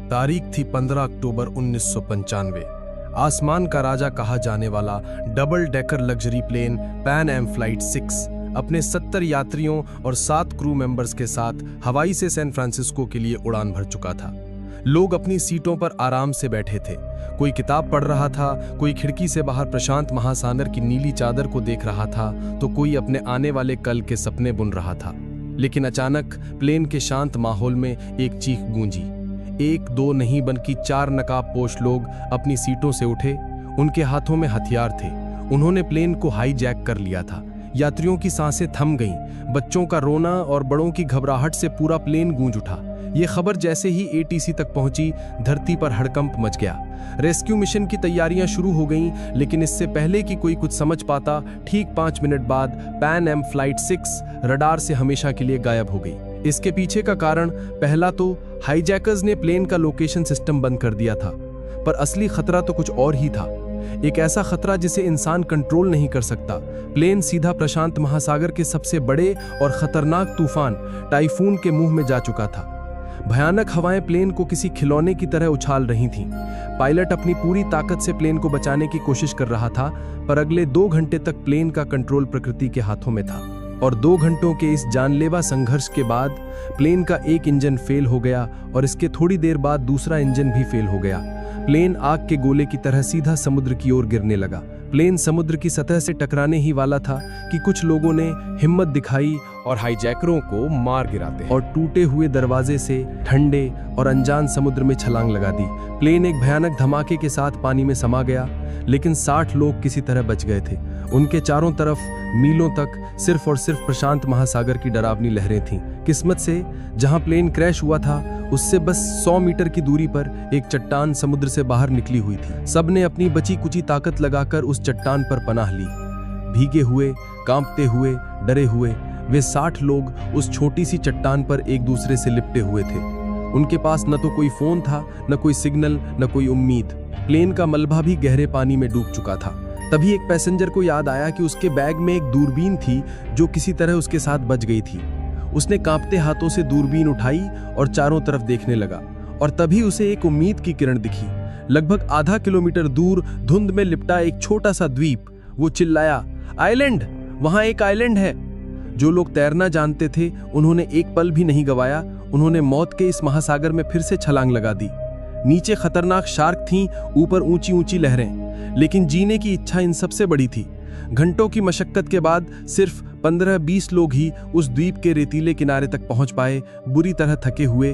तारीख थी 15 अक्टूबर 1995। आसमान का राजा कहा जाने वाला double decker luxury plane Pan Am flight 6 अपने 70 यात्रियों और 7 क्रू मेंबर्स के साथ हवाई से सैन फ्रांसिस्को के लिए उड़ान भर चुका था। लोग अपनी सीटों पर आराम से बैठे थे। कोई किताब पढ़ रहा था, कोई खिड़की से बाहर प्रशांत महासागर की नीली चादर को देख रहा था, तो कोई अपने आने वाले कल के सपने बुन रहा था। लेकिन अचानक प्लेन के शांत माहौल में एक चीख गूंजी। 1 2 नहीं बल्कि 4 नकाबपोश लोग अपनी सीटों से उठे। उनके हाथों में हथियार थे। उन्होंने प्लेन को हाईजैक कर लिया था। यात्रियों की सांसें थम गईं। बच्चों का रोना और बड़ों की घबराहट से पूरा प्लेन गूंज उठा। ये खबर जैसे ही एटीसी तक पहुंची, धरती पर हड़कंप मच गया। रेस्क्यू मिशन की तैयारियां शुरू हो गईं, लेकिन इससे पहले कि कोई कुछ समझ पाता, ठीक 5 मिनट बाद पैन एम फ्लाइट 6 रडार से हमेशा के लिए गायब हो गई। इसके पीछे का कारण, पहला तो हाईजैकर्स ने प्लेन का लोकेशन सिस्टम बंद कर दिया था, पर असली खतरा तो कुछ और ही था। एक ऐसा खतरा जिसे इंसान कंट्रोल नहीं कर सकता। प्लेन सीधा प्रशांत महासागर के सबसे बड़े और खतरनाक तूफान टाइफून के मुंह में जा चुका था। भयानक हवाएं प्लेन को किसी खिलौने की तरह उछाल रही थीं। पायलट अपनी पूरी ताकत से प्लेन को बचाने की कोशिश कर रहा था, पर अगले 2 घंटे तक प्लेन का कंट्रोल प्रकृति के हाथों में था। और 2 घंटों के इस जानलेवा संघर्ष के बाद प्लेन का एक इंजन फेल हो गया और इसके थोड़ी देर बाद दूसरा इंजन भी फेल हो गया। प्लेन आग के गोले की तरह सीधा समुद्र की ओर गिरने लगा। प्लेन समुद्र की सतह से टकराने ही वाला था कि कुछ लोगों ने हिम्मत दिखाई और हाईजैकरों को मार गिराते और टूटे हुए दरवाजे से ठंडे और अनजान समुद्र में छलांग लगा दी। प्लेन एक भयानक धमाके के साथ पानी में समा गया, लेकिन 60 लोग किसी तरह बच गए थे। उनके चारों तरफ मीलों तक सिर्फ और सिर्फ प्रशांत महासागर की डरावनी लहरें थीं। किस्मत से जहां प्लेन क्रैश हुआ था, उससे बस 100 मीटर की दूरी पर एक चट्टान समुद्र से बाहर निकली हुई थी। सबने अपनी बची कुची ताकत लगाकर उस चट्टान पर पनाह ली। भीगे हुए, कांपते हुए, डरे हुए, वे 60 लोग उस छोटी सी चट्टान पर एक दूसरे से लिपटे हुए थे। उनके पास न तो कोई फोन था, न कोई सिग्नल, न कोई उम्मीद। प्लेन का मलबा भी गहरे पानी में डूब चुका था। तभी एक पैसेंजर को याद आया कि उसके बैग में एक दूरबीन थी जो किसी तरह उसके साथ बच गई थी। उसने कांपते हाथों से दूरबीन उठाई और चारों तरफ देखने लगा, और तभी उसे एक उम्मीद की किरण दिखी। लगभग आधा किलोमीटर दूर धुंध में लिपटा एक छोटा सा द्वीप। वो चिल्लाया, आइलैंड! वहां एक आइलैंड है। जो लोग तैरना जानते थे, उन्होंने एक पल भी नहीं गवाया। उन्होंने मौत के इस महासागर में फिर से छलांग लगा दी। नीचे खतरनाक शार्क थीं, ऊपर ऊंची ऊंची लहरें, लेकिन जीने की इच्छा इन सबसे बड़ी थी। घंटों की मशक्कत के बाद सिर्फ 15-20 लोग ही उस द्वीप के रेतीले किनारे तक पहुंच पाए, बुरी तरह थके हुए।